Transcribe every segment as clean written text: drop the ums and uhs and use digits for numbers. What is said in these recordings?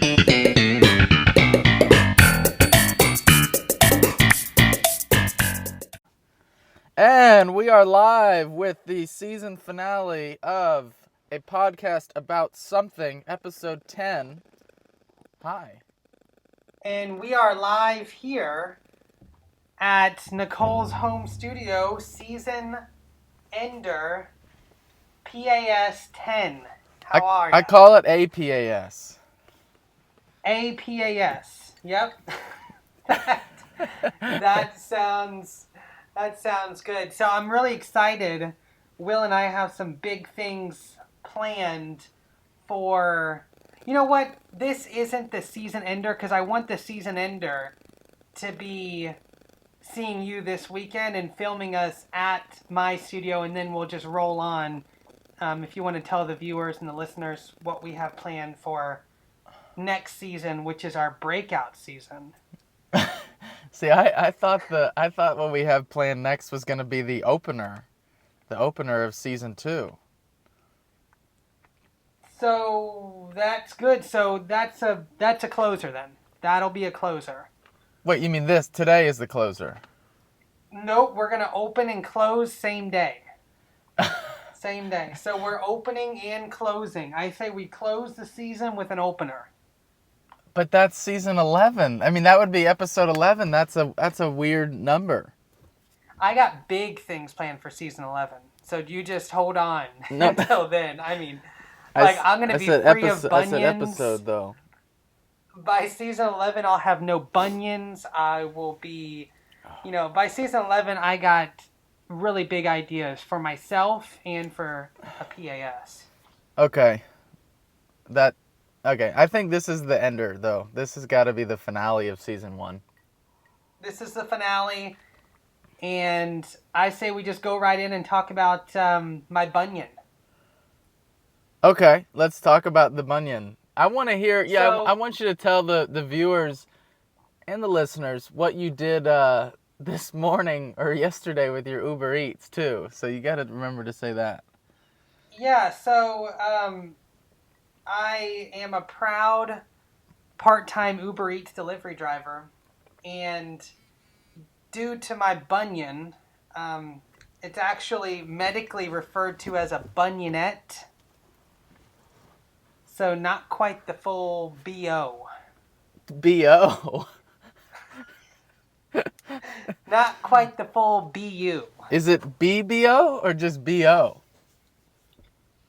And we are live with the season finale of a podcast about something, episode 10. Hi. And we are live here at Nicole's home studio, season ender, PAS 10. How are you? I call it APAS. APAS. Yep. That sounds good. So I'm really excited. Will and I have some big things planned for... You know what? This isn't the season ender because I want the season ender to be seeing you this weekend and filming us at my studio, and then we'll just roll on. If you want to tell the viewers and the listeners what we have planned for next season, which is our breakout season. See, I thought what we have planned next was going to be the opener of season 2. So that's good. So that's a closer then. That'll be a closer. Wait, you mean this? Today is the closer? Nope, we're going to open and close same day. Same day. So we're opening and closing. I say we close the season with an opener. But that's season 11. I mean, that would be episode 11. That's a weird number. I got big things planned for season 11. So you just hold on until then. I mean, I'm going to be free of bunions. I said episode, though. By season 11, I'll have no bunions. I will be, by season 11, I got really big ideas for myself and for a PAS. Okay. I think this is the ender, though. This has got to be the finale of season 1. This is the finale, and I say we just go right in and talk about my bunion. Okay, let's talk about the bunion. I want to hear, I want you to tell the viewers and the listeners what you did this morning or yesterday with your Uber Eats, too. So you got to remember to say that. Yeah, so I am a proud part-time Uber Eats delivery driver, and due to my bunion, it's actually medically referred to as a bunionette. So not quite the full B.O. B.O.? Not quite the full B.U. Is it B.B.O. or just B.O.?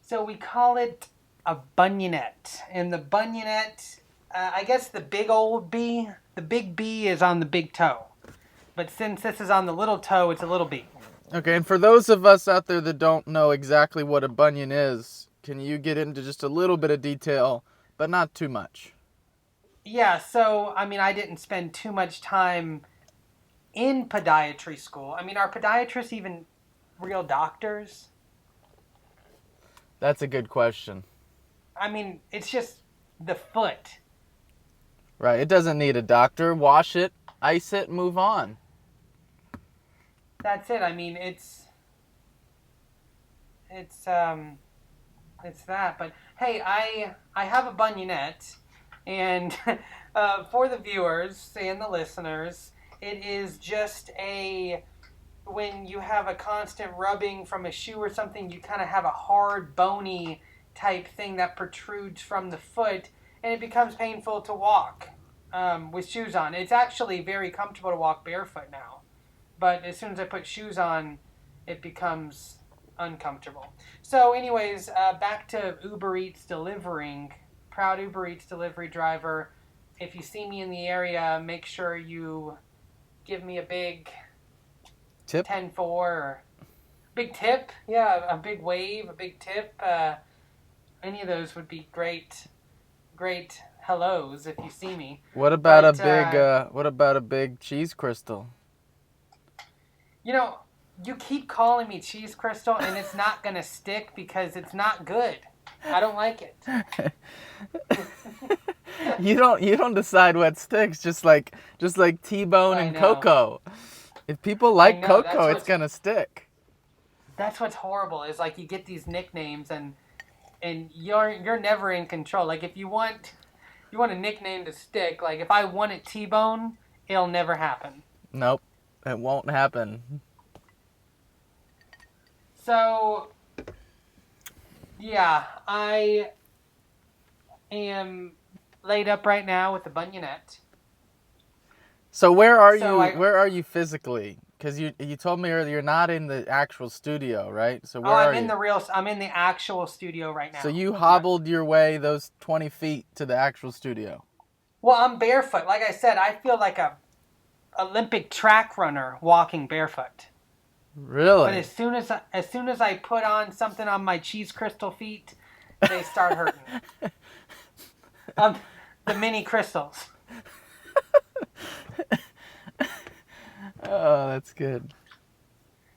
So we call it a bunionette. And the bunionette, I guess the big old B, the big B is on the big toe. But since this is on the little toe, it's a little B. Okay, and for those of us out there that don't know exactly what a bunion is, can you get into just a little bit of detail, but not too much? Yeah, so, I didn't spend too much time in podiatry school. Are podiatrists even real doctors? That's a good question. It's just the foot. Right, it doesn't need a doctor. Wash it, ice it, move on. That's it. It's that. But hey, I have a bunionette, and for the viewers and the listeners, it is just when you have a constant rubbing from a shoe or something, you kind of have a hard, bony type thing that protrudes from the foot, and it becomes painful to walk with shoes on. It's actually very comfortable to walk barefoot now, but as soon as I put shoes on, it becomes uncomfortable. So anyways, back to Uber Eats delivering. Proud Uber Eats delivery driver. If you see me in the area, make sure you give me a big tip. 10-4 or big tip. Yeah, a big wave, a big tip. Any of those would be great hellos if you see me. What about a big cheese crystal? You keep calling me cheese crystal, and it's not gonna stick because it's not good. I don't like it. You don't decide what sticks, just like T-bone and cocoa. If people like cocoa, it's gonna stick. That's what's horrible is you get these nicknames and you're never in control. If you want You want a nickname to stick. Like, if I want it T-Bone, it'll never happen. Nope, it won't happen. So, yeah, I am laid up right now with a bunionette. So where are you? Where are you physically? Because you told me earlier you're not in the actual studio, right? So where are you? I'm in the actual studio right now. So you hobbled your way those 20 feet to the actual studio. Well, I'm barefoot. Like I said, I feel like a Olympic track runner walking barefoot. Really? But as soon as I put on something on my cheese crystal feet, they start hurting. The mini crystals. Oh, that's good.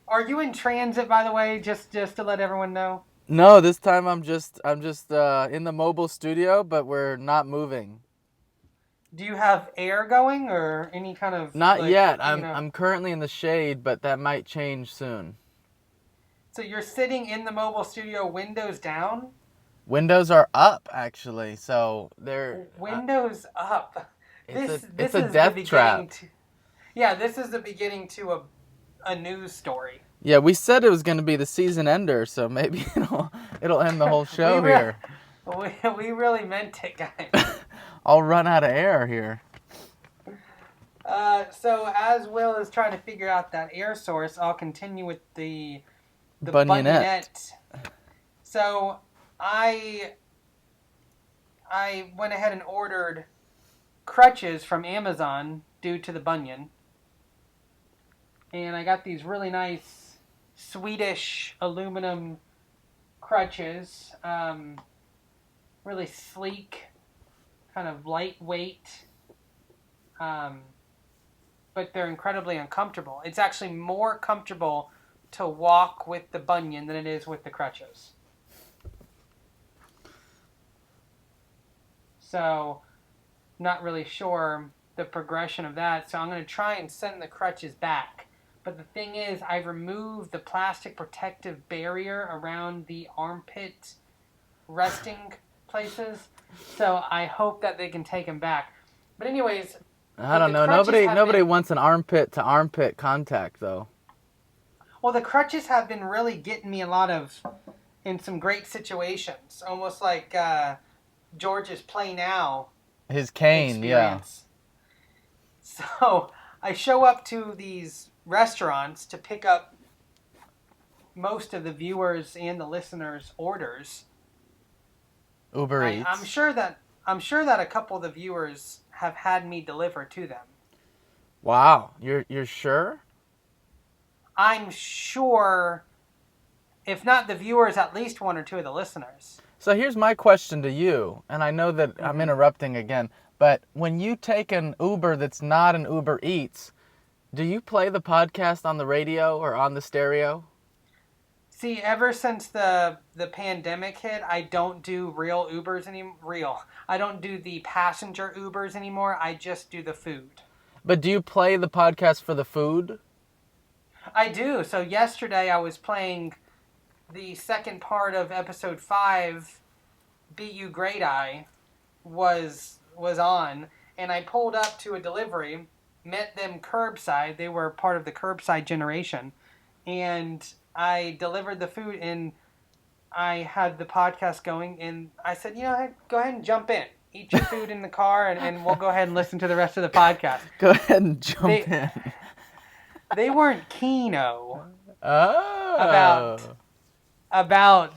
Are you in transit, by the way? Just to let everyone know. No, this time I'm just in the mobile studio, but we're not moving. Do you have air going or any kind of? Not yet. I'm currently in the shade, but that might change soon. So you're sitting in the mobile studio, windows down? Windows are up, actually. So they're windows up. It's a death trap. This is the beginning to a news story. Yeah, we said it was going to be the season ender, so maybe it'll end the whole show here. We really meant it, guys. I'll run out of air here. So as Will is trying to figure out that air source, I'll continue with the bunionette. So I went ahead and ordered crutches from Amazon due to the bunion. And I got these really nice Swedish aluminum crutches. Really sleek, kind of lightweight. But they're incredibly uncomfortable. It's actually more comfortable to walk with the bunion than it is with the crutches. So, not really sure the progression of that. So I'm going to try and send the crutches back. But the thing is, I removed the plastic protective barrier around the armpit resting places. So I hope that they can take them back. But anyways, I don't know. Nobody wants an armpit to armpit contact, though. Well, the crutches have been really getting me in some great situations. Almost like George's Play Now. His cane, experience. Yeah. So I show up to these restaurants to pick up most of the viewers and the listeners' orders. Uber Eats. I'm sure that a couple of the viewers have had me deliver to them. Wow, you're sure? I'm sure, if not the viewers, at least one or two of the listeners. So here's my question to you, and I know that I'm interrupting again, but when you take an Uber that's not an Uber Eats, do you play the podcast on the radio or on the stereo? See, ever since the pandemic hit, I don't do real Ubers anymore. I don't do the passenger Ubers anymore. I just do the food. But do you play the podcast for the food? I do. So yesterday I was playing the second part of episode 5, Be You Great Eye, was on, and I pulled up to a delivery, met them curbside. They were part of the curbside generation, and I delivered the food, and I had the podcast going, and I said, go ahead and jump in. Eat your food in the car, and we'll go ahead and listen to the rest of the podcast. Go ahead and jump in. They weren't keen-o about about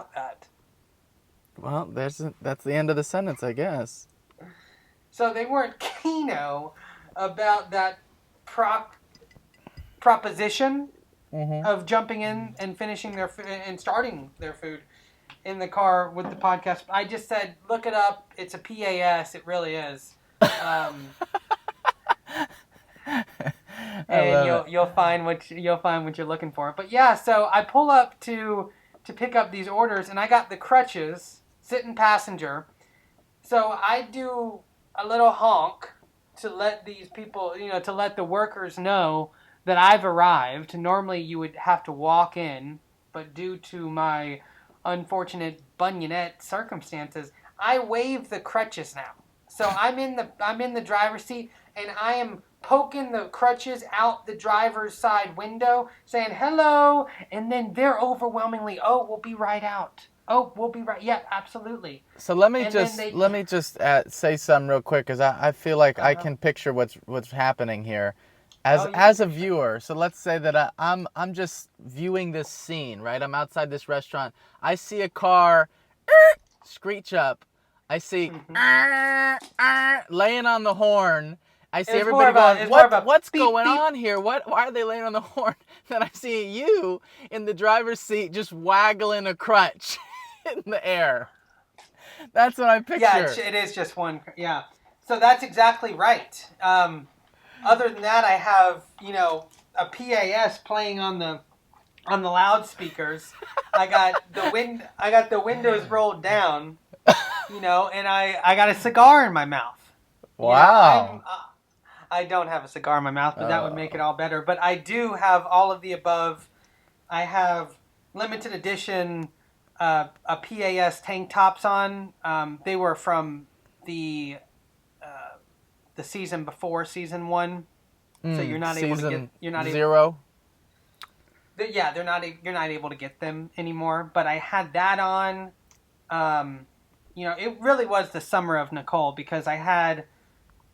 that. Well, that's the end of the sentence, I guess. So they weren't keen-o about that proposition of jumping in and finishing their food and starting their food in the car with the podcast. I just said, look it up. It's a PAS. It really is. And you'll find what you're looking for. But yeah, so I pull up to pick up these orders, and I got the crutches, sitting passenger. So I do a little honk to let these people, to let the workers know that I've arrived. Normally you would have to walk in but due to my unfortunate bunionette circumstances, I waive the crutches now. So I'm in the driver's seat, and I am poking the crutches out the driver's side window, saying hello, and then they're overwhelmingly, oh, we'll be right out. Oh, we'll be right. Yeah, absolutely. So let me just say something real quick, because I feel like I can picture what's happening here, as a viewer. So let's say that I'm just viewing this scene, right? I'm outside this restaurant. I see a car screech up. I see laying on the horn. I see everybody going, what's going on here? Why are they laying on the horn? Then I see you in the driver's seat just waggling a crutch in the air. That's what I picture. Yeah, it is just one. Yeah. So that's exactly right. Other than that, I have, a PAS playing on the loudspeakers. I got the windows rolled down, and I got a cigar in my mouth. Wow. I don't have a cigar in my mouth, but that would make it all better. But I do have all of the above. I have limited edition a PAS tank tops on. They were from the season before season 1, so you're not able to get. You're not zero. Yeah, you're not able to get them anymore. But I had that on. It really was the summer of Nicole, because I had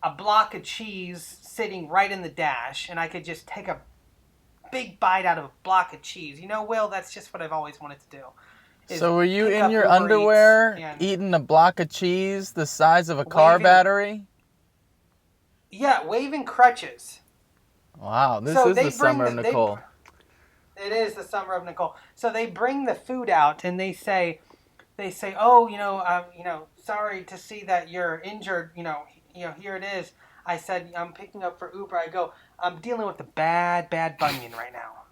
a block of cheese sitting right in the dash, and I could just take a big bite out of a block of cheese. Will, that's just what I've always wanted to do. So were you in your underwear eating a block of cheese the size of a car battery? Yeah, waving crutches. Wow, this is the summer of Nicole. It is the summer of Nicole. So they bring the food out, and they say, oh, sorry to see that you're injured. Here it is. I said, I'm picking up for Uber. I go, I'm dealing with a bad bunion right now.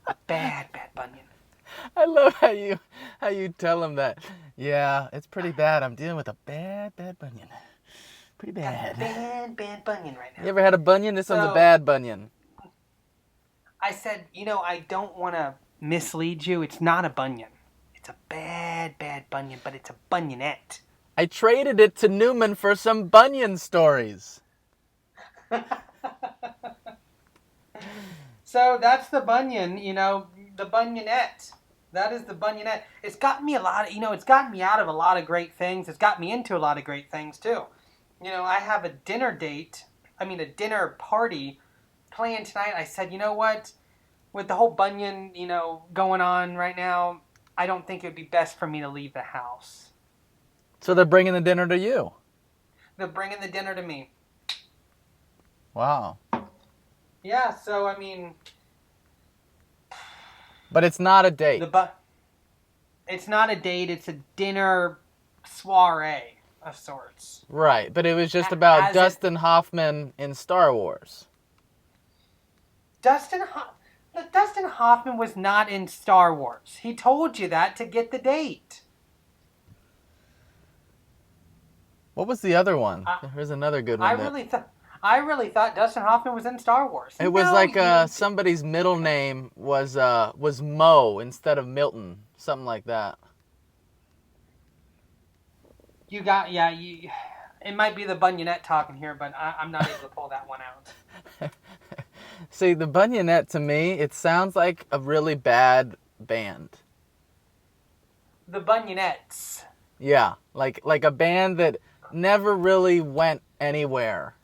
A bad bunion. I love how you tell them that. Yeah, it's pretty bad. I'm dealing with a bad bunion. Pretty bad. Bad bunion right now. You ever had a bunion? This one's a bad bunion. I said, I don't want to mislead you. It's not a bunion. It's a bad bunion, but it's a bunionette. I traded it to Newman for some Bunion stories. So that's the bunion, the bunionette. That is the bunionette. It's gotten me it's gotten me out of a lot of great things. It's got me into a lot of great things too. I have a dinner party planned tonight. I said, you know what? With the whole bunion, going on right now, I don't think it would be best for me to leave the house. So they're bringing the dinner to you? They're bringing the dinner to me. Wow. Yeah, so, But it's not a date. It's not a date. It's a dinner soiree of sorts. Right, but it was just about Dustin Hoffman in Star Wars. Dustin Hoffman was not in Star Wars. He told you that to get the date. What was the other one? There's another good one. I really thought Dustin Hoffman was in Star Wars. It was somebody's middle name was Mo instead of Milton, something like that. It might be the bunionette talking here, but I'm not able to pull that one out. See, the bunionette to me, it sounds like a really bad band. The Bunionettes. Yeah, like a band that never really went anywhere.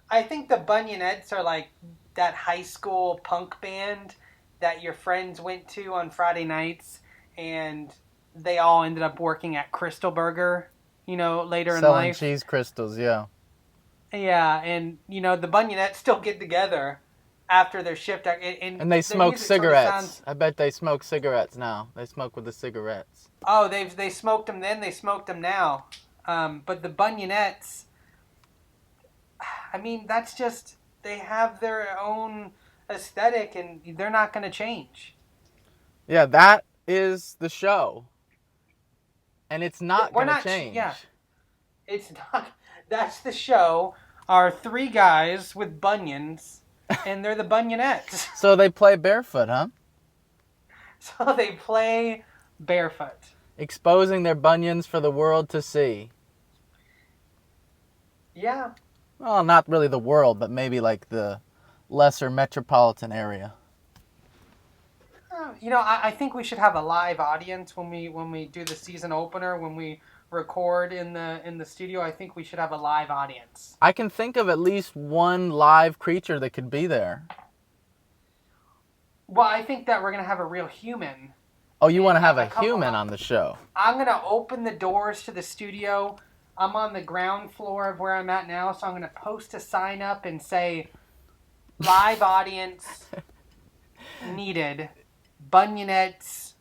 I think the Bunionettes are like that high school punk band that your friends went to on Friday nights, and they all ended up working at Crystal Burger, later in life. Selling cheese crystals, yeah. Yeah, and, the Bunionettes still get together after their shift. And they smoke cigarettes. I bet they smoke cigarettes now. They smoke with the cigarettes. Oh, they smoked them then, they smoked them now. But the Bunionettes, that's just, they have their own aesthetic, and they're not going to change. Yeah, that is the show. And it's not going to change. Yeah, it's not. That's the show. Are three guys with bunions and they're the bunionettes. So they play barefoot, huh? So they play barefoot. Exposing their bunions for the world to see. Yeah. Well, not really the world, but maybe like the lesser metropolitan area. I think we should have a live audience when we do the season opener, when we record in the studio. I think we should have a live audience. I can think of at least one live creature that could be there. Well, I think that we're going to have a real human. Oh, you want to have a human on the show? I'm going to open the doors to the studio. I'm on the ground floor of where I'm at now, so I'm going to post a sign up and say, live audience needed, bunionettes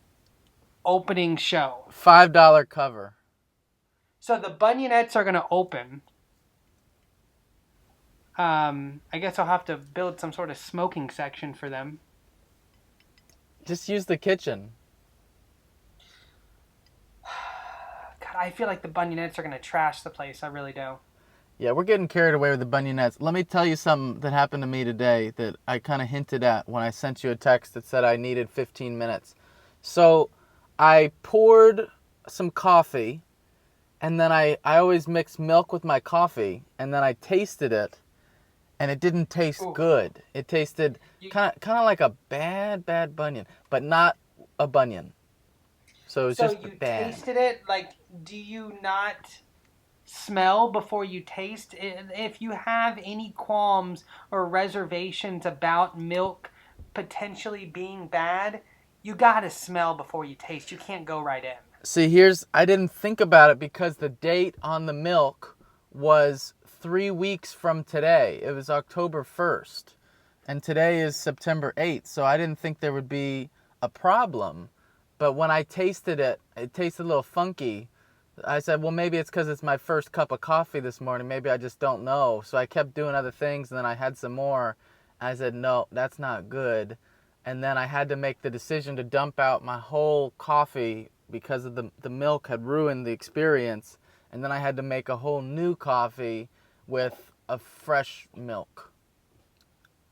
opening show. $5 cover. So the bunionettes are going to open. I guess I'll have to build some sort of smoking section for them. Just use the kitchen. God, I feel like the bunionettes are going to trash the place. I really do. Yeah, we're getting carried away with the bunionettes. Let me tell you something that happened to me today that I kind of hinted at when I sent you a text that said I needed 15 minutes. So I poured some coffee, and then I always mix milk with my coffee, and then I tasted it, and it didn't taste good. It tasted kind of like a bad bunion, but not a bunion. So it's just bad. So you tasted it? Like, do you not smell before you taste? If you have any qualms or reservations about milk potentially being bad, you gotta smell before you taste. You can't go right in. See, I didn't think about it because the date on the milk was 3 weeks from today. It was October 1st, and today is September 8th, so I didn't think there would be a problem. But when I tasted it, it tasted a little funky. I said, well, maybe it's because it's my first cup of coffee this morning. Maybe I just don't know. So I kept doing other things, and then I had some more. I said, no, that's not good. And then I had to make the decision to dump out my whole coffee because of the milk had ruined the experience. And then I had to make a whole new coffee with a fresh milk.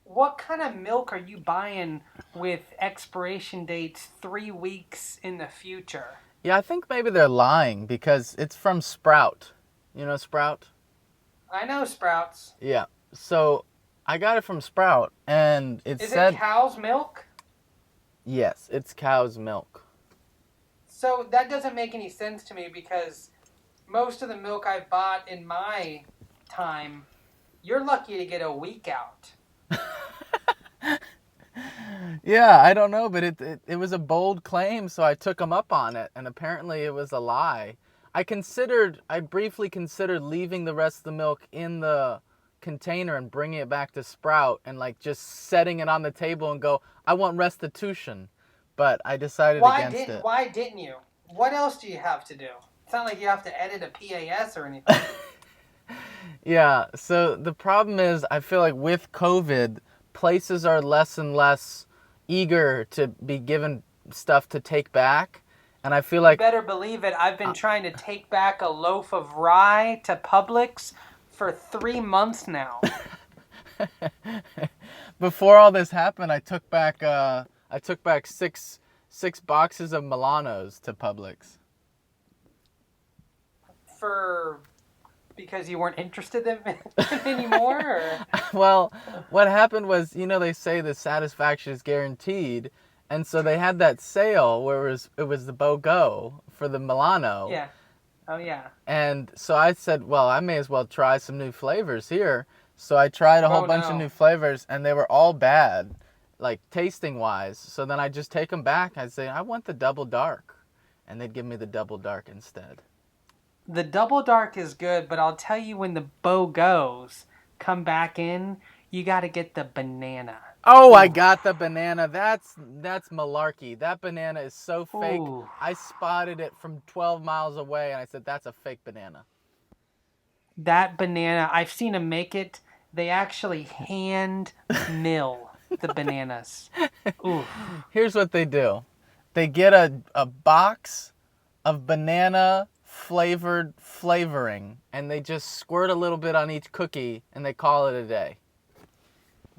What kind of milk are you buying with expiration dates 3 weeks in the future? Yeah, I think maybe they're lying because it's from Sprout. You know Sprout? I know Sprouts. Yeah. So I got it from Sprout, and it said... Is it cow's milk? Yes, it's cow's milk. So that doesn't make any sense to me because most of the milk I've bought in my time, you're lucky to get a week out. Yeah, I don't know, but it was a bold claim, so I took them up on it, and apparently it was a lie. I briefly considered leaving the rest of the milk in the container and bringing it back to Sprout and like just setting it on the table and go, I want restitution. But I decided against it. Why didn't you? What else do you have to do? It's not like you have to edit a PAS or anything. Yeah, so the problem is I feel like with COVID, places are less and less eager to be given stuff to take back. And I feel like... You better believe it. I've been trying to take back a loaf of rye to Publix for 3 months now. Before all this happened, I took back six boxes of Milanos to Publix. Because you weren't interested in them anymore? Or? Well, what happened was, they say the satisfaction is guaranteed, and so they had that sale where it was the BOGO for the Milano. Yeah. Oh, yeah. And so I said, well, I may as well try some new flavors here. So I tried a whole bunch of new flavors, and they were all bad, like tasting-wise. So then I just take them back. I'd say, I want the double dark. And they'd give me the double dark instead. The double dark is good, but I'll tell you when the BOGOs come back in, you got to get the banana. Oh, ooh. I got the banana. That's malarkey. That banana is so fake. Ooh. I spotted it from 12 miles away, and I said, that's a fake banana. That banana, I've seen them make it. They actually hand mill the bananas. Ooh. Here's what they do. They get a box of banana flavored flavoring, and they just squirt a little bit on each cookie, and they call it a day.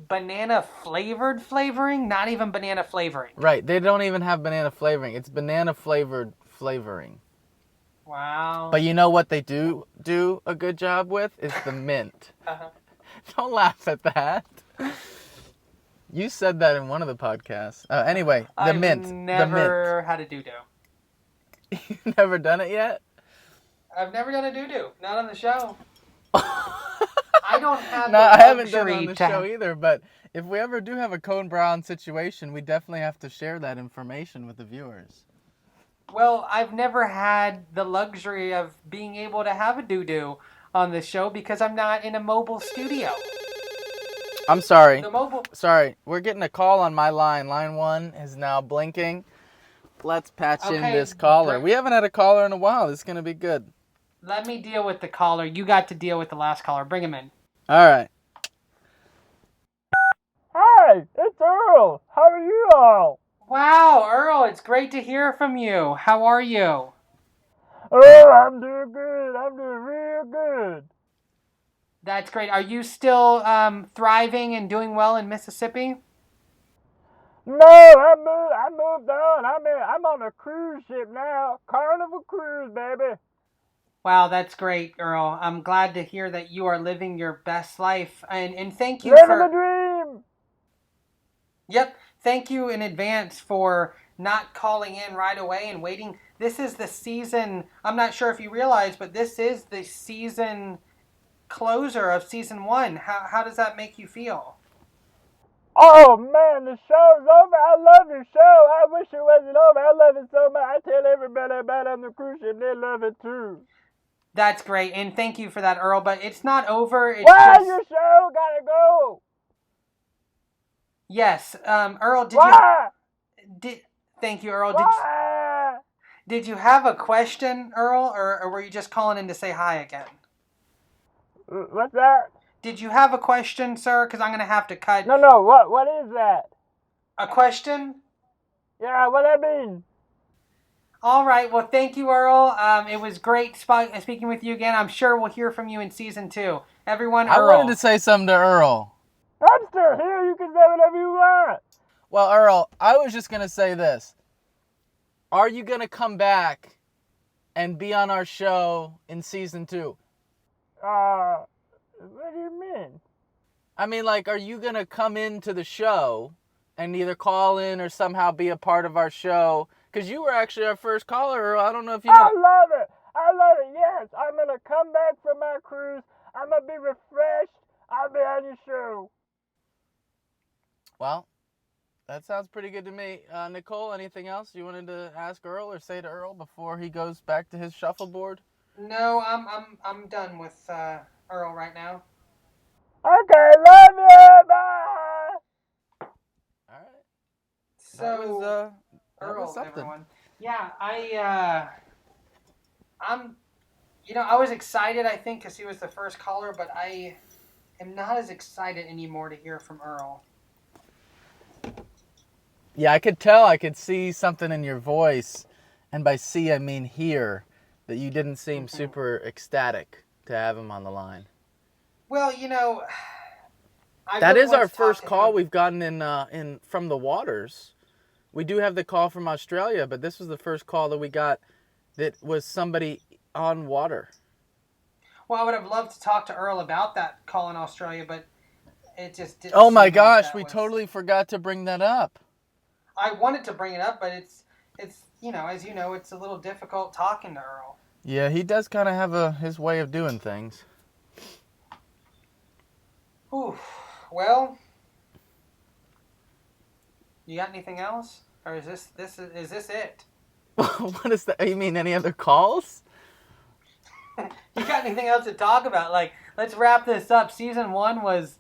banana flavored flavoring, not even banana flavoring. Right. They don't even have banana flavoring. It's banana flavored flavoring. Wow. But you know what they do a good job with is the mint. Don't laugh at that. You said that in one of the podcasts. Anyway, the mint. I've never had a doo-doo. You've never done it yet? I've never done a doo-doo. Not on the show. I don't have No, the I haven't done it luxury on the show either, but if we ever do have a Cone Brown situation, we definitely have to share that information with the viewers. Well, I've never had the luxury of being able to have a doo-doo on this show because I'm not in a mobile studio. I'm sorry. The Sorry, we're getting a call on my line. Line 1 is now blinking. Let's patch in this caller. We haven't had a caller in a while. This is going to be good. Let me deal with the caller. You got to deal with the last caller. Bring him in. All right. Hi, it's Earl. How are you all? Wow, Earl, it's great to hear from you. How are you? Oh, I'm doing good. I'm doing real good. That's great. Are you still thriving and doing well in Mississippi? No, I moved on. I'm on a cruise ship now. Carnival Cruise, baby. Wow, that's great, Earl. I'm glad to hear that you are living your best life. And thank you Living the dream. Yep. Thank you in advance for not calling in right away and waiting. This is the season. I'm not sure if you realize, but this is the season closer of season 1. How does that make you feel? Oh, man, the show's over. I love your show. I wish it wasn't over. I love it so much. I tell everybody about it on the cruise ship. They love it, too. That's great, and thank you for that, Earl, but it's not over. It's Why your show? Gotta go. Yes, Earl, thank you, Earl. Did you have a question, Earl, or were you just calling in to say hi again? What's that? Did you have a question, sir? Because I'm going to have to cut. No, what is that? A question? Yeah, what that mean? All right, well, thank you, Earl. It was great speaking with you again. I'm sure we'll hear from you in season 2. Everyone, Earl. I wanted to say something to Earl. I'm still here. You can say whatever you want. Well, Earl, I was just going to say this. Are you going to come back and be on our show in season 2? What do you mean? I mean, like, are you going to come into the show and either call in or somehow be a part of our show? Because you were actually our first caller, Earl. I don't know if you know. I love it. Yes, I'm going to come back from my cruise. I'm going to be refreshed. I'll be on your show. Well, that sounds pretty good to me. Nicole, anything else you wanted to ask Earl or say to Earl before he goes back to his shuffleboard? No, I'm done with Earl right now. Okay, love you. Bye. All right. So, that Earl, was something. everyone. Yeah, I was excited, I think, because he was the first caller, but I am not as excited anymore to hear from Earl. Yeah, I could tell. I could see something in your voice, and by see I mean hear, that you didn't seem super ecstatic to have him on the line. Well, that is our first call we've gotten in from the waters. We do have the call from Australia, but this was the first call that we got that was somebody on water. Well, I would have loved to talk to Earl about that call in Australia, but it just didn't. Oh my gosh, we totally forgot to bring that up. I wanted to bring it up, but it's as you know, it's a little difficult talking to Earl. Yeah, he does kind of have his way of doing things. Ooh, well, you got anything else, or is this it? What is that? You mean any other calls? You got anything else to talk about? Like, let's wrap this up. Season 1 was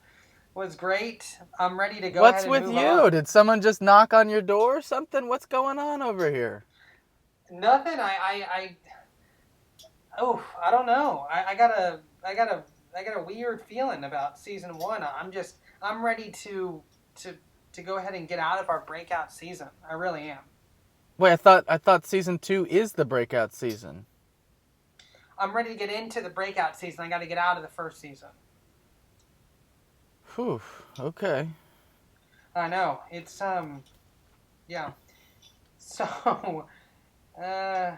great. I'm ready to go. What's with you? Did someone just knock on your door or something? What's going on over here? Nothing. I don't know. I got a weird feeling about season 1. I'm ready to go ahead and get out of our breakout season. I really am. Wait, I thought season 2 is the breakout season. I'm ready to get into the breakout season. I got to get out of the first season. Whew. Okay. I know. It's, yeah. So, All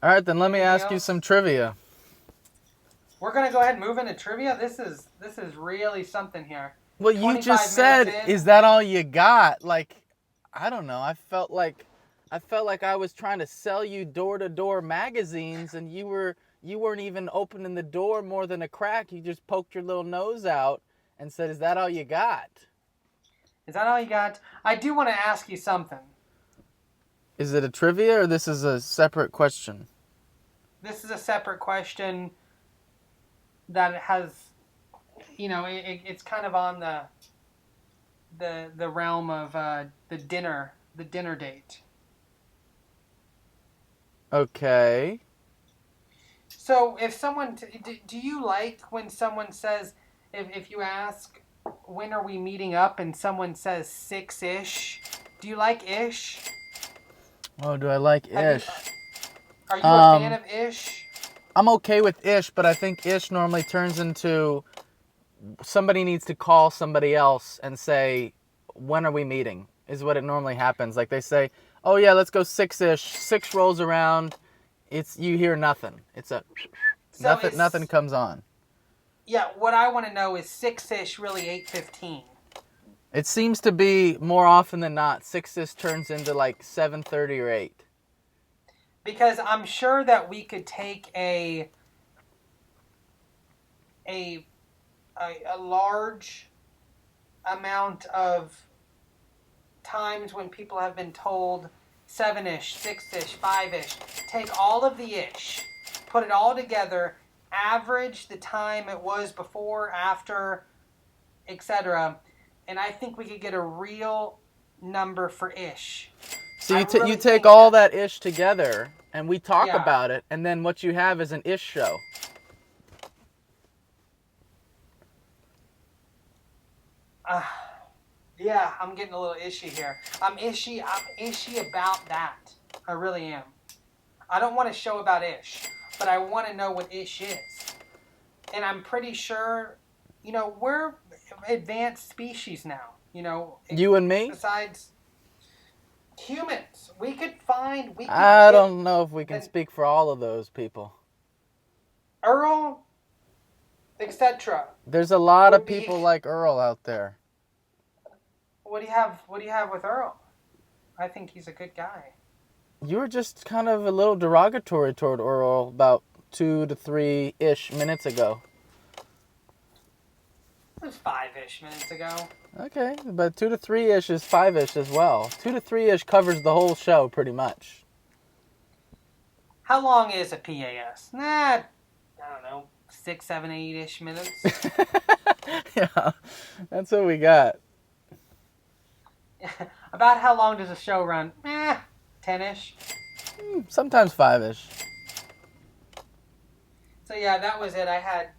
right, then let me anything ask you else? some trivia. We're gonna go ahead and move into trivia. This is really something here. Well, you 25 just said, minutes in. is that all you got? Like, I don't know. I felt like I was trying to sell you door-to-door magazines, and you weren't even opening the door more than a crack. You just poked your little nose out and said, "Is that all you got?" Is that all you got? I do want to ask you something. Is it a trivia or this is a separate question? This is a separate question that has, it's kind of on the realm of the dinner date. Okay. So if someone, do you like when someone says, if you ask, when are we meeting up, and someone says 6-ish, do you like ish? Oh, do I like ish? Are you a fan of ish? I'm okay with ish, but I think ish normally turns into somebody needs to call somebody else and say, when are we meeting? Is what it normally happens. Like they say, oh yeah, let's go 6-ish. 6 rolls around. You hear nothing. It's a nothing comes on. Yeah, what I want to know is 6-ish really 8:15? It seems to be more often than not 6-ish turns into like 7:30 or 8. Because I'm sure that we could take a large amount of times when people have been told 7-ish, 6-ish, 5-ish. Take all of the ish, put it all together, average the time it was before, after, etc. And I think we could get a real number for ish. So you take all that ish together, and we talk Yeah. about it, and then what you have is an ish show. Yeah, I'm getting a little ishy here. I'm ishy about that. I really am. I don't want a show about ish, but I want to know what ish is. And I'm pretty sure, we're advanced species now. You and me? Besides humans, I don't know if we can speak for all of those people. Earl, etc. There's a lot of people like Earl out there. What do you have with Earl? I think he's a good guy. You were just kind of a little derogatory toward Earl about 2 to 3-ish minutes ago. It was 5-ish minutes ago. Okay, but 2 to 3-ish is 5-ish as well. 2 to 3-ish covers the whole show pretty much. How long is a PAS? I don't know, 6, 7, 8-ish minutes. Yeah, that's what we got. About how long does a show run? 10-ish. Sometimes 5-ish. So yeah, that was it. I had,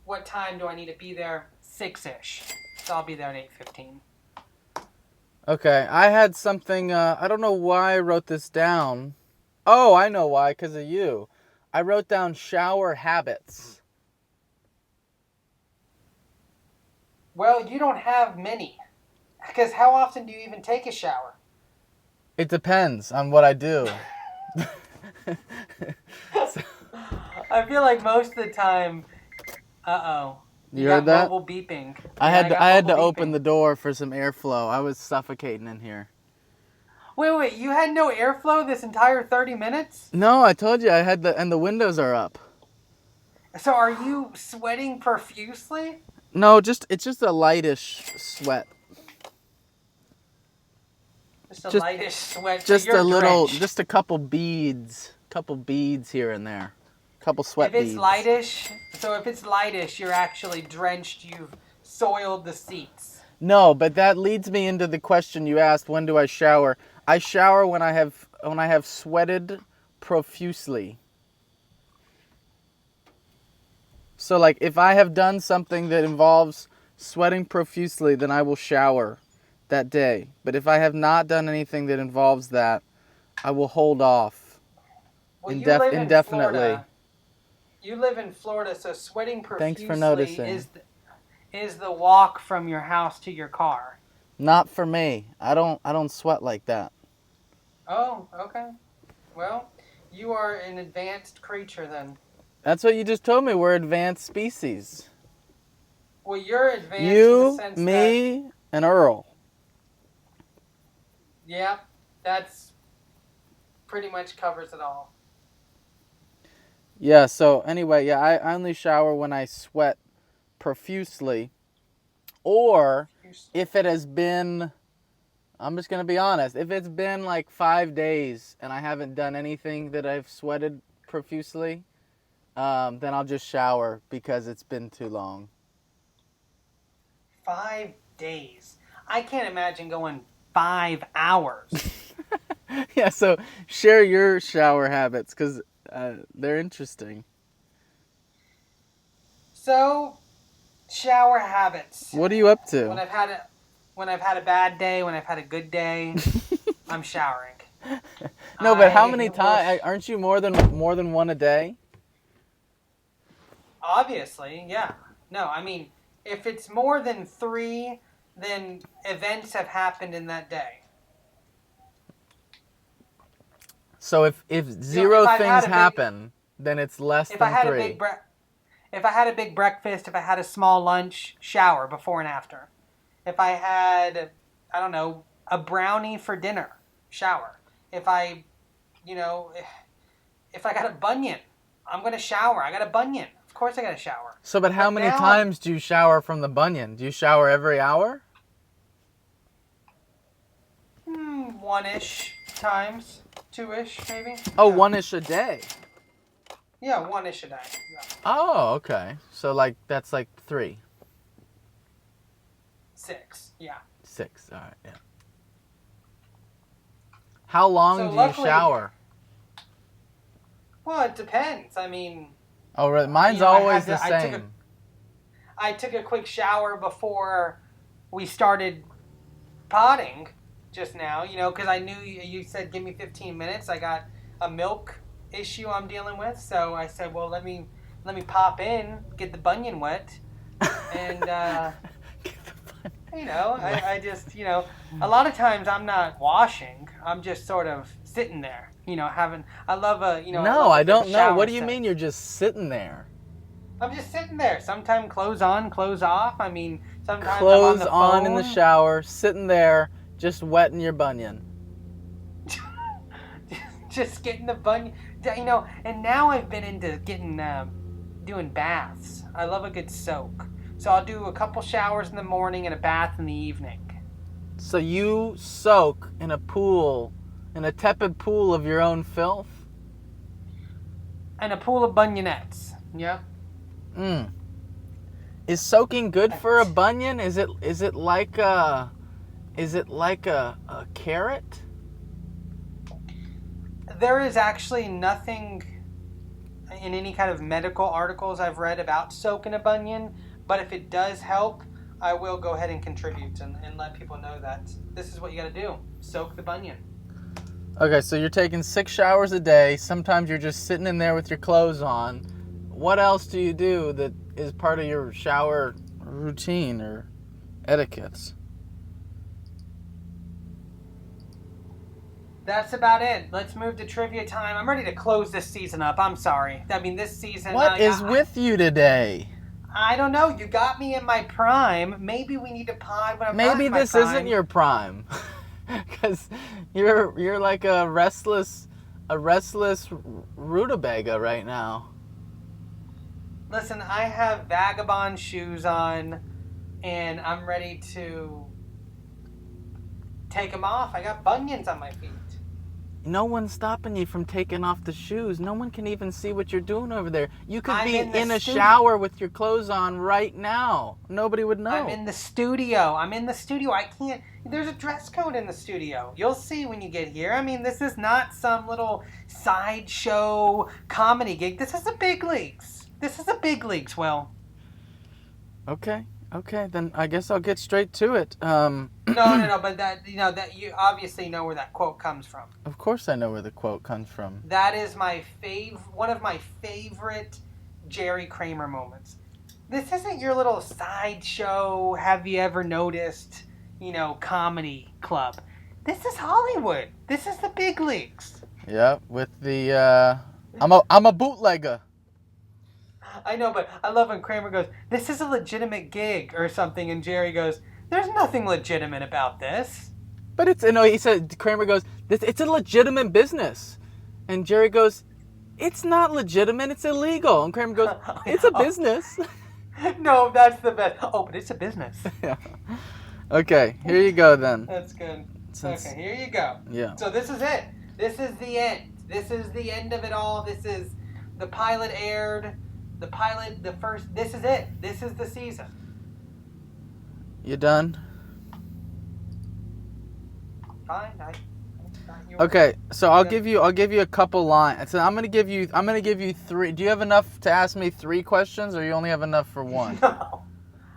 what time do I need to be there? 6-ish. So I'll be there at 8:15. Okay, I had something, I don't know why I wrote this down. Oh, I know why, because of you. I wrote down shower habits. Well, you don't have many. Because how often do you even take a shower? It depends on what I do. I feel like most of the time, You heard that? Mobile beeping. I had to open the door for some airflow. I was suffocating in here. Wait, you had no airflow this entire 30 minutes? No, I told you and the windows are up. So are you sweating profusely? No, it's just a lightish sweat. Just a lightish sweat. Just a little, just a couple beads here and there. Couple sweat beads. If it's lightish, you're actually drenched. You've soiled the seats. No, but that leads me into the question you asked, when do I shower? I shower when I have sweated profusely. So like if I have done something that involves sweating profusely, then I will shower that day. But if I have not done anything that involves that, I will hold off indefinitely. You live in Florida, so sweating profusely Thanks for noticing. is the walk from your house to your car. Not for me. I don't sweat like that. Oh, okay. Well, you are an advanced creature then. That's what you just told me. We're advanced species. Well, you're advanced in the You, sense me, and Earl. Yeah, that's pretty much covers it all. Yeah, so anyway, yeah, I only shower when I sweat profusely. Or if it has been, I'm just going to be honest, if it's been like 5 days and I haven't done anything that I've sweated profusely, then I'll just shower because it's been too long. 5 days. I can't imagine going 5 hours. Yeah, so share your shower habits because they're interesting. So, shower habits. What are you up to? When I've had a bad day, when I've had a good day, I'm showering. No, but how many times? Aren't you more than one a day? Obviously, yeah. No, I mean, if it's more than 3, then events have happened in that day. So if zero things happen, then it's less than 3. If I had a big breakfast, if I had a small lunch, shower before and after. If I had, I don't know, a brownie for dinner, shower. If I, if I got a bunion, I'm going to shower. I got a bunion. Of course I got to shower. So, but how many times do you shower from the bunion? Do you shower every hour? 1-ish times. 2-ish, maybe. Oh, 1-ish a day. Yeah, 1-ish a day. Yeah. Oh, okay. So, that's 3. 6, yeah. 6, all right, yeah. How long do you shower? Well, it depends. I mean... Oh, really? Mine's always the same. I took a quick shower before we started potting just now, because I knew you said give me 15 minutes. I got a milk issue I'm dealing with, so I said, well, let me pop in, get the bunion wet, and I just a lot of times I'm not washing, I'm just sort of sitting there, I love a No, I don't know. What do you mean you're just sitting there? I'm just sitting there. Sometimes clothes on, clothes off. I mean, sometimes clothes I'm on the phone. In the shower, sitting there, just wetting your bunion. Just getting the bunion, and now I've been into doing baths. I love a good soak. So I'll do a couple showers in the morning and a bath in the evening. So you soak in a pool, in a tepid pool of your own filth? And a pool of bunionettes. Yep. Is soaking good for a bunion? Is it like a carrot? There is actually nothing in any kind of medical articles I've read about soaking a bunion, but if it does help, I will go ahead and contribute and let people know that this is what you got to do. Soak the bunion. Okay, so you're taking 6 showers a day. Sometimes you're just sitting in there with your clothes on. What else do you do that is part of your shower routine or etiquettes? That's about it. Let's move to trivia time. I'm ready to close this season up. I'm sorry. I mean, this season... What is with you today? I don't know. You got me in my prime. Maybe we need to pod when I'm not in my prime. Maybe this isn't your prime. Because you're like a restless rutabaga right now. Listen, I have vagabond shoes on, and I'm ready to take them off. I got bunions on my feet. No one's stopping you from taking off the shoes. No one can even see what you're doing over there. You could be in a shower with your clothes on right now. Nobody would know. I'm in the studio. I can't... There's a dress code in the studio. You'll see when you get here. I mean, this is not some little sideshow comedy gig. This is the big leagues. Will. Okay, then I guess I'll get straight to it. No, but that you obviously know where that quote comes from. Of course I know where the quote comes from. That is one of my favorite Jerry Kramer moments. This isn't your little sideshow, have you ever noticed, comedy club. This is Hollywood. This is the big leagues. Yeah, with the I'm a bootlegger. I know, but I love when Kramer goes, "This is a legitimate gig" or something, and Jerry goes, "There's nothing legitimate about this." But he said, Kramer goes, it's a legitimate business. And Jerry goes, it's not legitimate, it's illegal. And Kramer goes, it's a business. No, that's the best. Oh, but it's a business. Yeah. Okay, here you go then. That's good. Okay, here you go. Yeah. So this is it. This is the end. This is the end of it all. This is the pilot aired. This is it. This is the season. You done? Fine. Okay, so I'll give you a couple lines. So I'm gonna give you 3. Do you have enough to ask me 3 questions, or you only have enough for 1? No,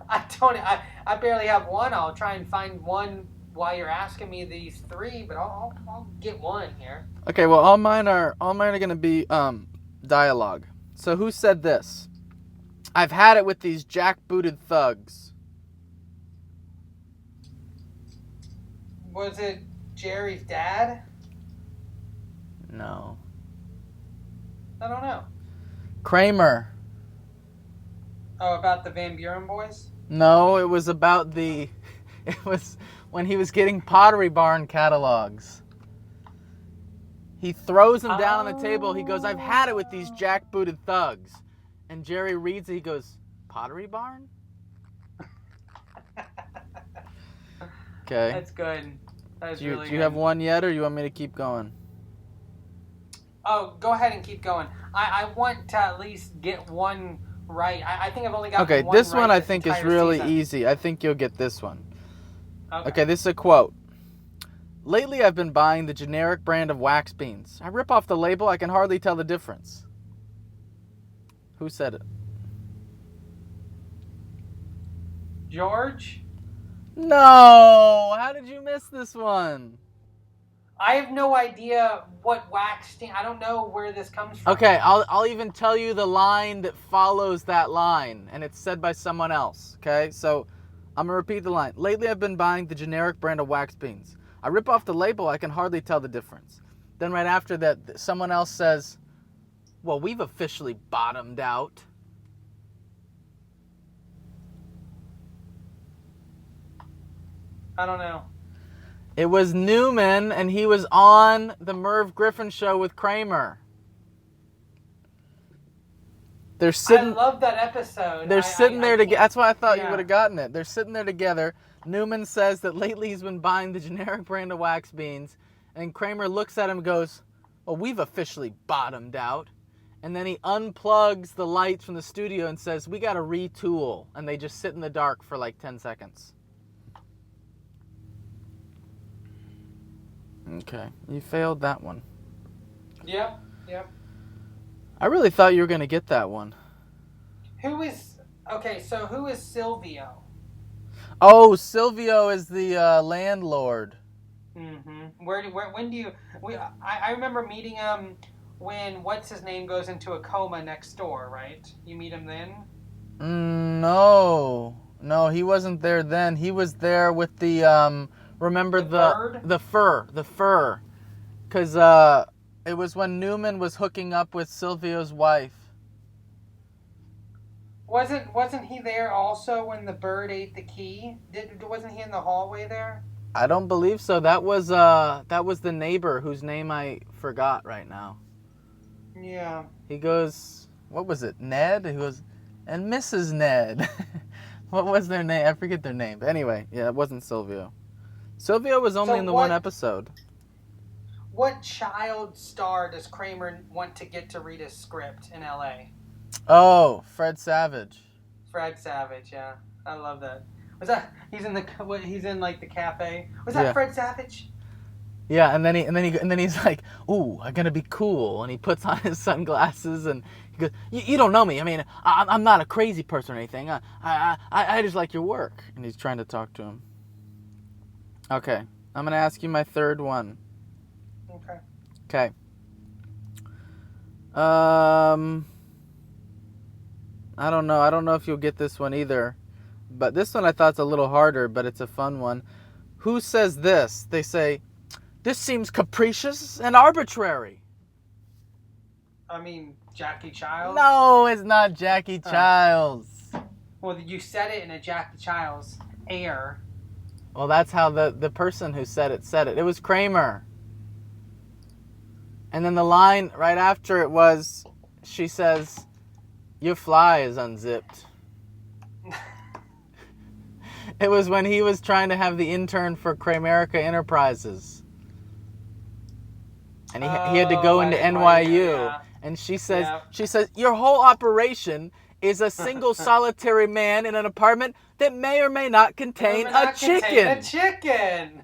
I don't. I barely have 1. I'll try and find 1 while you're asking me these 3, but I'll get 1 here. Okay, well all mine are gonna be dialogue. So who said this? I've had it with these jackbooted thugs. Was it Jerry's dad? No. I don't know. Kramer. Oh, about the Van Buren boys? No, it was about it was when he was getting Pottery Barn catalogs. He throws them down on the table. He goes, I've had it with these jackbooted thugs. And Jerry reads it. He goes, Pottery Barn? Okay. That's good. That's really good. Do you have 1 yet, or you want me to keep going? Oh, go ahead and keep going. I want to at least get 1 right. I think I've only got 1 Okay, right this one I think is entire really season. easy. I think you'll get this one. Okay, this is a quote. Lately, I've been buying the generic brand of wax beans. I rip off the label, I can hardly tell the difference. Who said it? George? No! How did you miss this one? I have no idea what wax I don't know where this comes from. Okay, I'll even tell you the line that follows that line, and it's said by someone else, okay? So, I'm going to repeat the line. Lately, I've been buying the generic brand of wax beans. I rip off the label, I can hardly tell the difference. Then right after that, someone else says, well, we've officially bottomed out. I don't know. It was Newman, and he was on the Merv Griffin show with Kramer. They're sitting. I love that episode. They're sitting there together. That's why I thought you would have gotten it. They're sitting there together. Newman says that lately he's been buying the generic brand of wax beans, and Kramer looks at him and goes, well, we've officially bottomed out. And then he unplugs the lights from the studio and says, we got to retool. And they just sit in the dark for like 10 seconds. Okay, you failed that one. Yep. I really thought you were going to get that one. Who is Silvio? Oh, Silvio is the landlord. Mm-hmm. When do you... I remember meeting him when what's-his-name goes into a coma next door, right? You meet him then? No, he wasn't there then. He was there with the... Remember the fur. Because it was when Newman was hooking up with Silvio's wife. Wasn't he there also when the bird ate the key? Wasn't he in the hallway there? I don't believe so. That was the neighbor whose name I forgot right now. Yeah. He goes, what was it? Ned? He goes, and Mrs. Ned. What was their name? I forget their name. But anyway, yeah, it wasn't Silvio. Silvio was only in the one episode. What child star does Kramer want to get to read his script in L.A.? Oh, Fred Savage. Fred Savage, yeah. I love that. Was that he's in like the cafe? Was that Fred Savage? Yeah, and then he's like, "Ooh, I'm gonna be cool," and he puts on his sunglasses and he goes, "You don't know me. I mean, I'm not a crazy person or anything. I just like your work." And he's trying to talk to him. Okay, I'm gonna ask you my third one. Okay. I don't know. I don't know if you'll get this one either. But this one I thought's a little harder, but it's a fun one. Who says this? They say, "This seems capricious and arbitrary." I mean, Jackie Childs? No, it's not Jackie Childs. Well, you said it in a Jackie Childs air. Well, that's how the person who said it. It was Kramer. And then the line right after it was, she says, "Your fly is unzipped." It was when he was trying to have the intern for Kramerica Enterprises. And he had to go into NYU. Yeah. And she says, "Your whole operation is a single solitary man in an apartment that may or may not contain a chicken."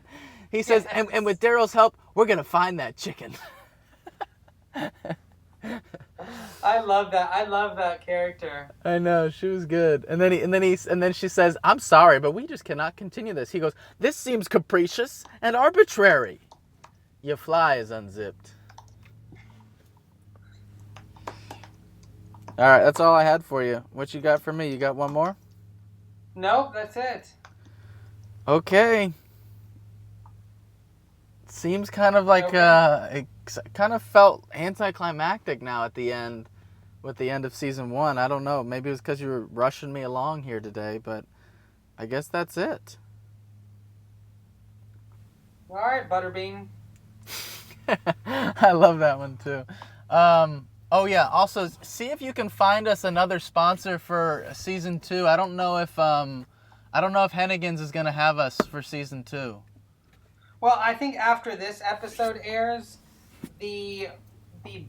He says, and with Daryl's help, we're going to find that chicken. I love that. I love that character. I know, she was good. And then she says, "I'm sorry, but we just cannot continue this." He goes, "This seems capricious and arbitrary. Your fly is unzipped." All right, that's all I had for you. What you got for me? You got one more? Nope, that's it. Okay. Seems kind of like it kind of felt anticlimactic now at the end, with the end of season 1. I don't know. Maybe it was because you were rushing me along here today, but I guess that's it. All right, Butterbean. I love that one too. Oh yeah. Also, see if you can find us another sponsor for season 2. I don't know if Hennigan's is gonna have us for season 2. Well, I think after this episode airs, the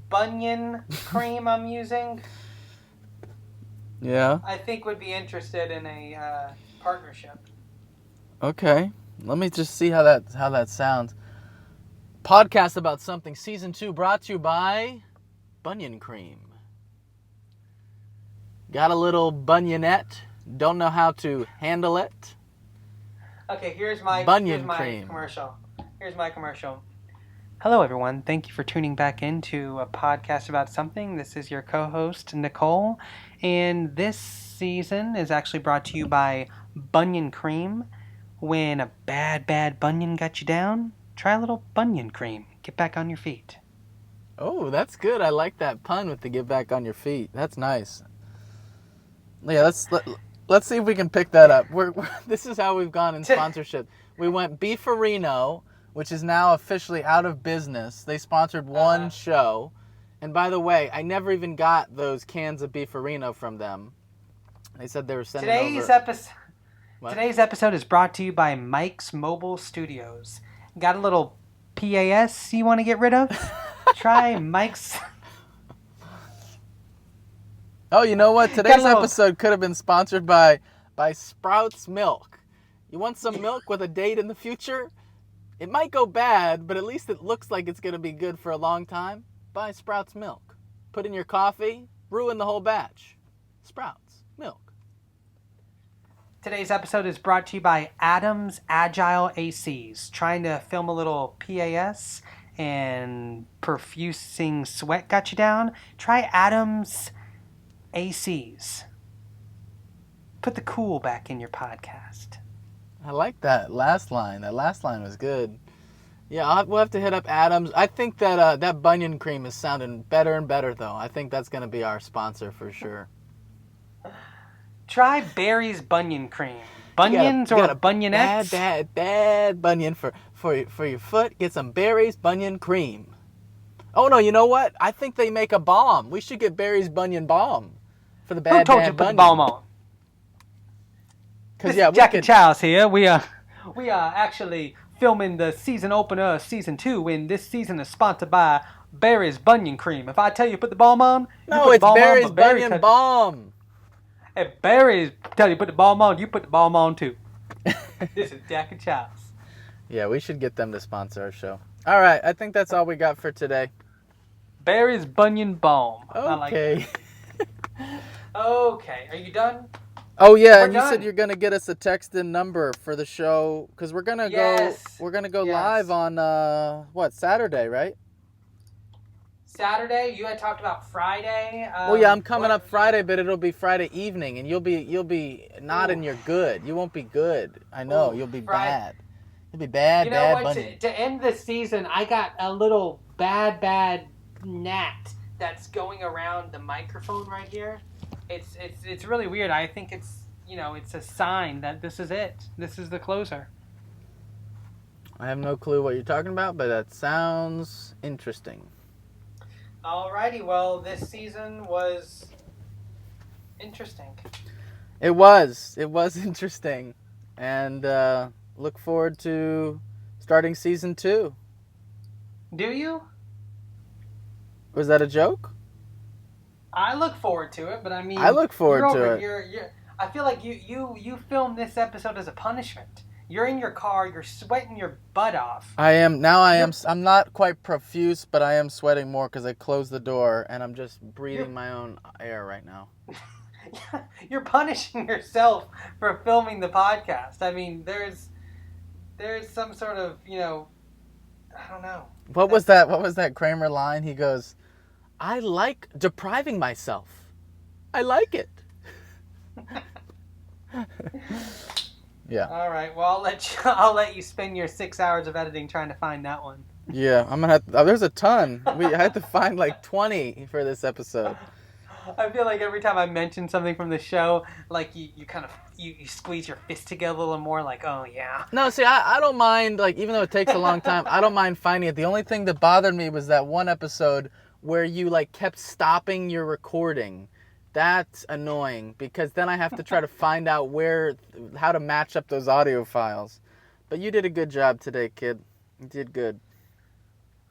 bunion cream I'm using, Yeah. I think would be interested in a partnership. Okay. Let me just see how that sounds. Podcast about something. Season 2 brought to you by Bunion Cream. Got a little bunionette. Don't know how to handle it. Okay, here's my Cream. commercial. Here's my commercial. Hello, everyone. Thank you for tuning back into a podcast about something. This is your co-host, Nicole. And this season is actually brought to you by Bunion Cream. When a bad bunion got you down, try a little Bunion Cream. Get back on your feet. Oh, that's good. I like that pun with the get back on your feet. That's nice. Yeah, let's see if we can pick that up. This is how we've gone in sponsorship. We went Beefarino, which is now officially out of business. They sponsored one show. And by the way, I never even got those cans of Beefarino from them. They said they were sending Today's episode is brought to you by Mike's Mobile Studios. Got a little PAS you want to get rid of? Try Mike's... Oh, you know what? Today's episode could have been sponsored by Sprouts Milk. You want some milk with a date in the future? It might go bad, but at least it looks like it's going to be good for a long time. Buy Sprouts Milk. Put in your coffee, ruin the whole batch. Sprouts Milk. Today's episode is brought to you by Adams Agile ACs. Trying to film a little PAS and perfusing sweat got you down? Try Adams ACs. Put the cool back in your podcast. I like that last line. That last line was good. Yeah, we'll have to hit up Adams. I think that that Bunion Cream is sounding better and better, though. I think that's going to be our sponsor for sure. Try Barry's Bunion Cream. Bunions or bunionettes? Bad bunion for your foot. Get some Barry's Bunion Cream. Oh, no, you know what? I think they make a balm. We should get Barry's Bunion Balm for the bad Who told you to put the balm on? This is Jackie Childs here. We are actually filming the season opener of season 2, and this season is sponsored by Barry's Bunion Cream. If I tell you to put the balm on, no, it's Barry's Bunion Balm. If Barry's tell you to put the balm on, you put the balm on too. This is Jackie Childs. Yeah, we should get them to sponsor our show. All right, I think that's all we got for today. Barry's Bunion Balm. Okay. Okay, are you done? Oh yeah, and you said you're gonna get us a text-in number for the show because we're gonna go. We're gonna go live on Saturday, right? Saturday. You had talked about Friday. Well, yeah, I'm coming up Friday, but it'll be Friday evening, and you'll be not in your good. You won't be good. I know. You'll be bad. You'll be bad, bad Bunion. To end the season, I got a little bad gnat that's going around the microphone right here. It's really weird. I think it's a sign that this is it. This is the closer. I have no clue what you're talking about, but that sounds interesting. Alrighty, well, this season was interesting. It was interesting, and look forward to starting season 2. Do you? Was that a joke? I look forward to it, but I mean, I look forward to it. I feel like you filmed this episode as a punishment. You're in your car, you're sweating your butt off. I am now. I'm not quite profuse, but I am sweating more because I closed the door and I'm just breathing my own air right now. You're punishing yourself for filming the podcast. I mean, there's some sort of, I don't know. What was that Kramer line? He goes, "I like depriving myself. I like it." Yeah. All right. Well, I'll let you spend your 6 hours of editing trying to find that one. Yeah, I'm gonna have to, there's a ton. I had to find like 20 for this episode. I feel like every time I mention something from the show, like you kind of you squeeze your fist together a little more, like, oh yeah. No, see, I don't mind, like, even though it takes a long time, I don't mind finding it. The only thing that bothered me was that one episode where you like kept stopping your recording. That's annoying because then I have to try to find out how to match up those audio files. But you did a good job today, kid. You did good.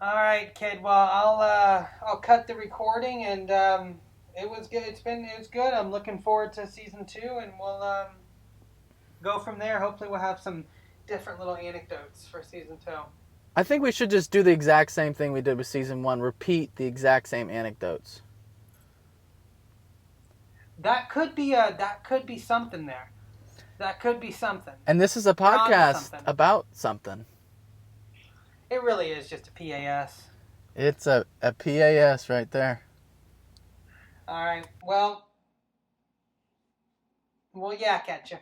All right, kid. Well, I'll cut the recording, and it was good. It was good. I'm looking forward to season 2, and we'll go from there. Hopefully, we'll have some different little anecdotes for season 2. I think we should just do the exact same thing we did with season 1. Repeat the exact same anecdotes. That could be something there. That could be something. And this is a podcast about something. It really is just a PAS. It's a PAS right there. All right. Well, we'll yak at you.